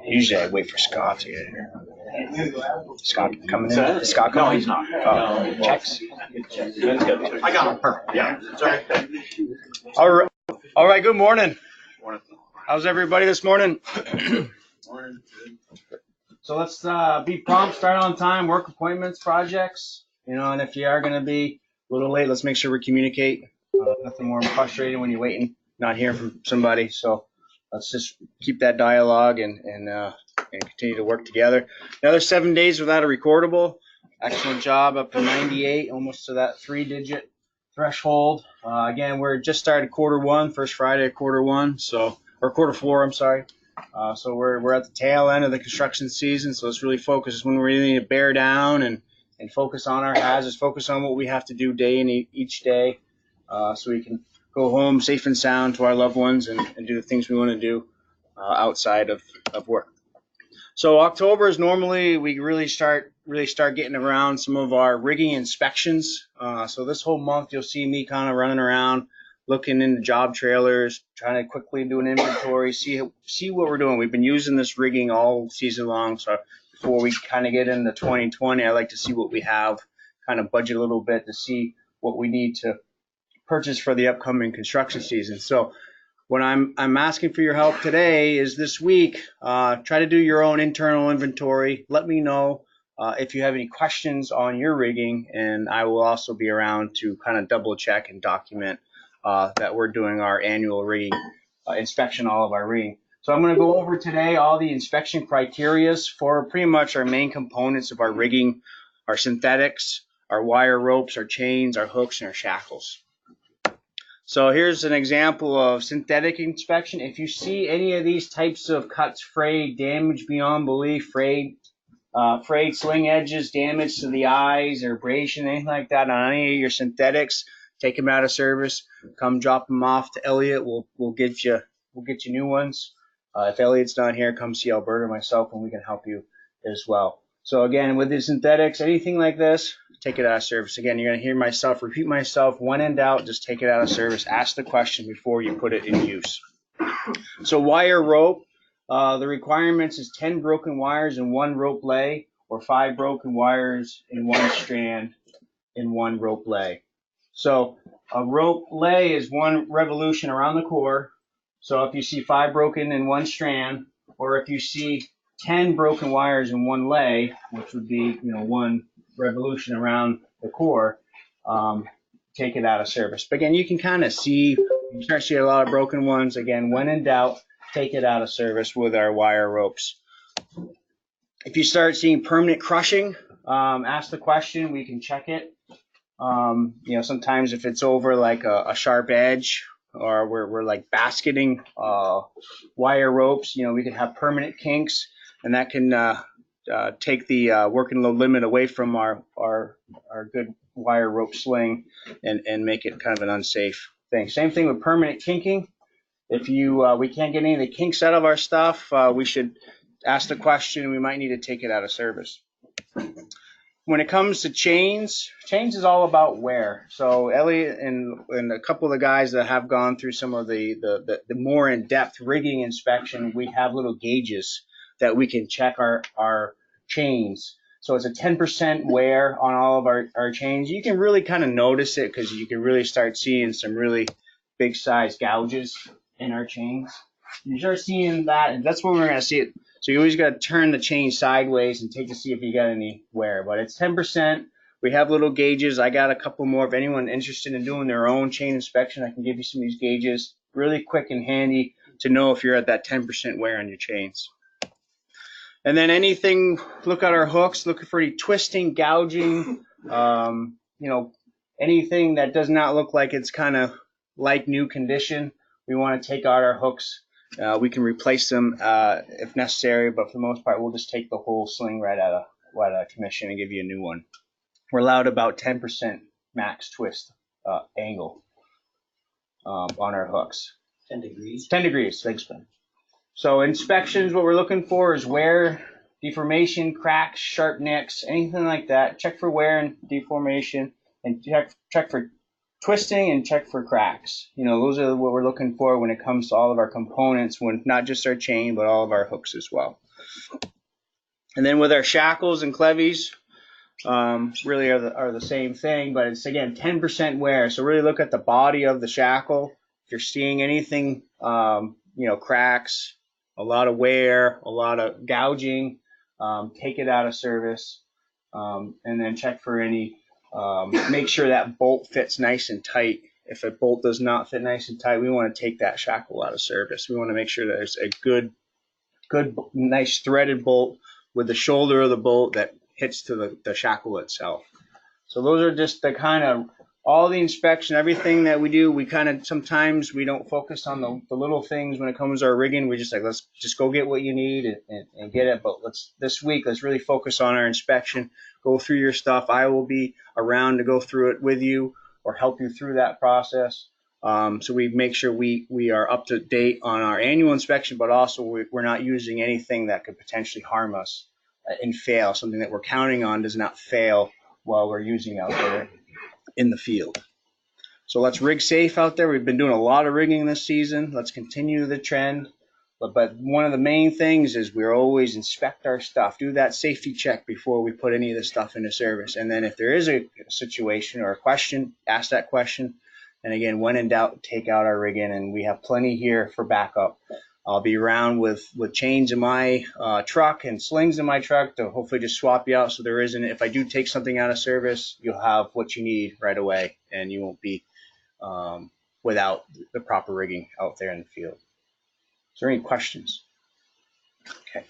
Usually I wait for Scott to get here. Scott coming in? Is Scott coming? No, he's not. Oh, checks. I got him. Perfect. Yeah. Sorry. All right. All right. Good morning. How's everybody this morning? So let's be prompt, start on time, work appointments, projects, and if you are going to be a little late, let's make sure we communicate. Nothing more frustrating when you're waiting, not hearing from somebody. So let's just keep that dialogue and continue to work together. Another 7 days without a recordable. Excellent job, up to 98, almost to that 3-digit threshold. Again, we're just started Q1, first Friday of Q1, or Q4, I'm sorry. So we're at the tail end of the construction season, so let's really focus when we really need to bear down and focus on our hazards, focus on what we have to do each day, so we can go home safe and sound to our loved ones and do the things we want to do outside of work. So October is normally we really start getting around some of our rigging inspections. So this whole month you'll see me kind of running around, looking into job trailers, trying to quickly do an inventory, see what we're doing. We've been using this rigging all season long, so before we kind of get into 2020, I like to see what we have, kind of budget a little bit to see what we need to purchase for the upcoming construction season. So what I'm asking for your help today is this week, try to do your own internal inventory. Let me know if you have any questions on your rigging, and I will also be around to kind of double check and document that we're doing our annual rigging inspection, all of our rigging. So I'm going to go over today all the inspection criteria for pretty much our main components of our rigging, our synthetics, our wire ropes, our chains, our hooks, and our shackles. So here's an example of synthetic inspection. If you see any of these types of cuts, frayed, damaged beyond belief, frayed sling edges, damage to the eyes, or abrasion, anything like that on any of your synthetics, take them out of service. Come drop them off to Elliot. We'll get you new ones. If Elliot's not here, come see Alberta or myself, and we can help you as well. So again, with the synthetics, anything like this, take it out of service. Again, you're going to hear myself repeat myself. When in doubt, just take it out of service. Ask the question before you put it in use. So wire rope, the requirements is 10 broken wires in one rope lay, or 5 broken wires in one strand in one rope lay. So a rope lay is 1 revolution around the core. So if you see 5 broken in one strand, or if you see 10 broken wires in one lay, which would be 1 revolution around the core, take it out of service. But again, you can kind of see, you start to see a lot of broken ones. Again, when in doubt, take it out of service with our wire ropes. If you start seeing permanent crushing, ask the question. We can check it. Sometimes if it's over like a sharp edge, or we're like basketing wire ropes, we can have permanent kinks, and that can take the working load limit away from our good wire rope sling and make it kind of an unsafe thing. Same thing with permanent kinking. If we can't get any of the kinks out of our stuff, we should ask the question. We might need to take it out of service. When it comes to chains is all about wear. So Elliot and a couple of the guys that have gone through some of the more in-depth rigging inspection, we have little gauges that we can check our chains. So it's a 10% wear on all of our chains. You can really kind of notice it because you can really start seeing some really big size gouges in our chains. You start seeing that, and that's when we're going to see it. So you always got to turn the chain sideways and take to see if you got any wear. But it's 10%. We have little gauges. I got a couple more. If anyone interested in doing their own chain inspection, I can give you some of these gauges. Really quick and handy to know if you're at that 10% wear on your chains. And then anything, look at our hooks, look for any twisting, gouging, anything that does not look like it's kind of like new condition. We want to take out our hooks. We can replace them if necessary, but for the most part, we'll just take the whole sling right out of commission and give you a new one. We're allowed about 10% max twist angle on our hooks. 10 degrees. 10 degrees, thanks, Ben. So inspections, what we're looking for is wear. deformation, cracks, sharp nicks, anything like that. Check for wear and deformation, and check for twisting and check for cracks. Those are what we're looking for when it comes to all of our components, when not just our chain, but all of our hooks as well. And then with our shackles and clevies, really are the same thing, but it's again 10% wear. So really look at the body of the shackle. If you're seeing anything, cracks, a lot of wear, a lot of gouging, take it out of service, and then check for any. Make sure that bolt fits nice and tight. If a bolt does not fit nice and tight, we want to take that shackle out of service. We want to make sure that there's a good, nice threaded bolt with the shoulder of the bolt that hits to the shackle itself. So those are just the kind of all the inspection, everything that we do. We kind of sometimes we don't focus on the little things when it comes to our rigging. We just let's just go get what you need and get it. But this week let's really focus on our inspection. Go through your stuff. I will be around to go through it with you or help you through that process. So we make sure we are up to date on our annual inspection, but also we're not using anything that could potentially harm us and fail. Something that we're counting on does not fail while we're using out there in the field. So let's rig safe out there. We've been doing a lot of rigging this season. Let's continue the trend. But one of the main things is we're always inspect our stuff, do that safety check before we put any of this stuff into service. And then if there is a situation or a question, ask that question. And again, when in doubt, take out our rigging, and we have plenty here for backup. I'll be around with chains in my truck and slings in my truck to hopefully just swap you out. So there isn't, if I do take something out of service, you'll have what you need right away, and you won't be without the proper rigging out there in the field. Is there any questions? Okay.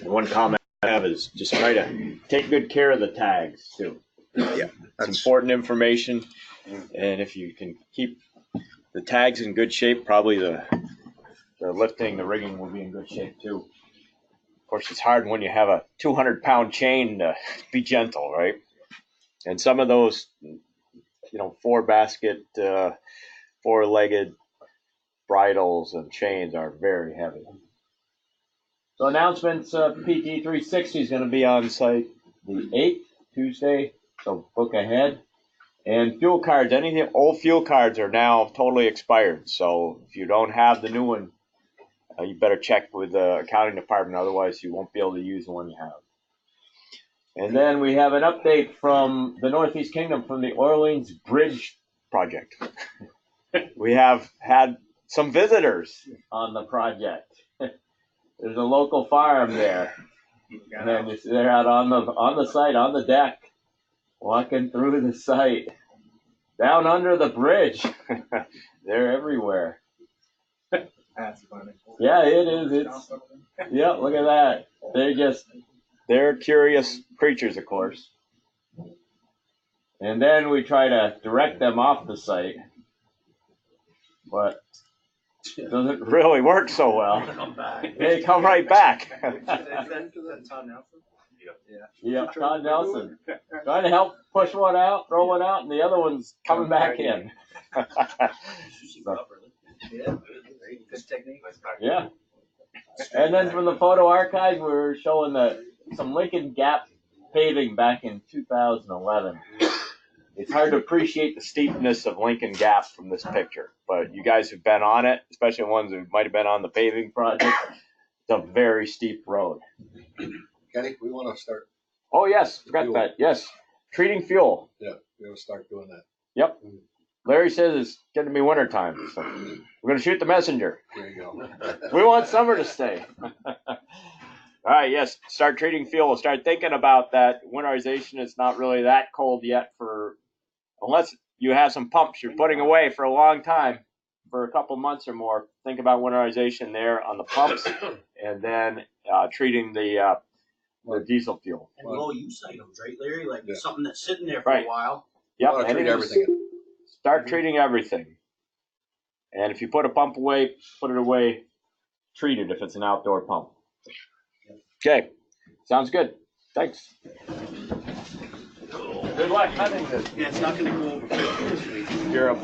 One comment I have is just try to take good care of the tags too. Yeah, that's important information. And if you can keep the tags in good shape, probably the lifting, the rigging will be in good shape too. Of course, it's hard when you have a 200-pound chain to be gentle, right? And some of those, 4-basket, 4-legged bridles and chains are very heavy. So announcements, PT 360 is going to be on site the 8th, Tuesday, so book ahead. And fuel cards, anything, old fuel cards are now totally expired. So if you don't have the new one, you better check with the accounting department. Otherwise, you won't be able to use the one you have. And then we have an update from the Northeast Kingdom from the Orleans Bridge project. We have had some visitors on the project. There's a local farm there. And they're out on the site, on the deck, walking through the site, down under the bridge. They're everywhere. Yeah, it is. Yeah, look at that. They're curious creatures, of course. And then we try to direct them off the site, but it doesn't really work so well. They come right back. Yeah, Todd Nelson. Trying to help push one out, throw one out, and the other one's coming back in. Good technique. Yeah. And then from the photo archive, we're showing some Lincoln Gap paving back in 2011. It's hard to appreciate the steepness of Lincoln Gap from this picture, but you guys who've been on it, especially ones who might have been on the paving project, it's a very steep road. Kenny, we want to start. Oh, yes. Forgot that. Yes. Treating fuel. Yeah, we want to start doing that. Yep. Larry says it's going to be winter time, so we're going to shoot the messenger. There you go. We want summer to stay. All right, yes, start treating fuel. Start thinking about that. Winterization is not really that cold yet unless you have some pumps you're putting away for a long time, for a couple months or more. Think about winterization there on the pumps, and then treating the diesel fuel. And low use items, right, Larry? Like something that's sitting there for Right. a while. Yep, Treat everything. Start treating everything. And if you put a pump away, put it away. Treat it if it's an outdoor pump. Okay, sounds good. Thanks. Good luck hunting this. Yeah, it's not going to go over 50 this week. You're a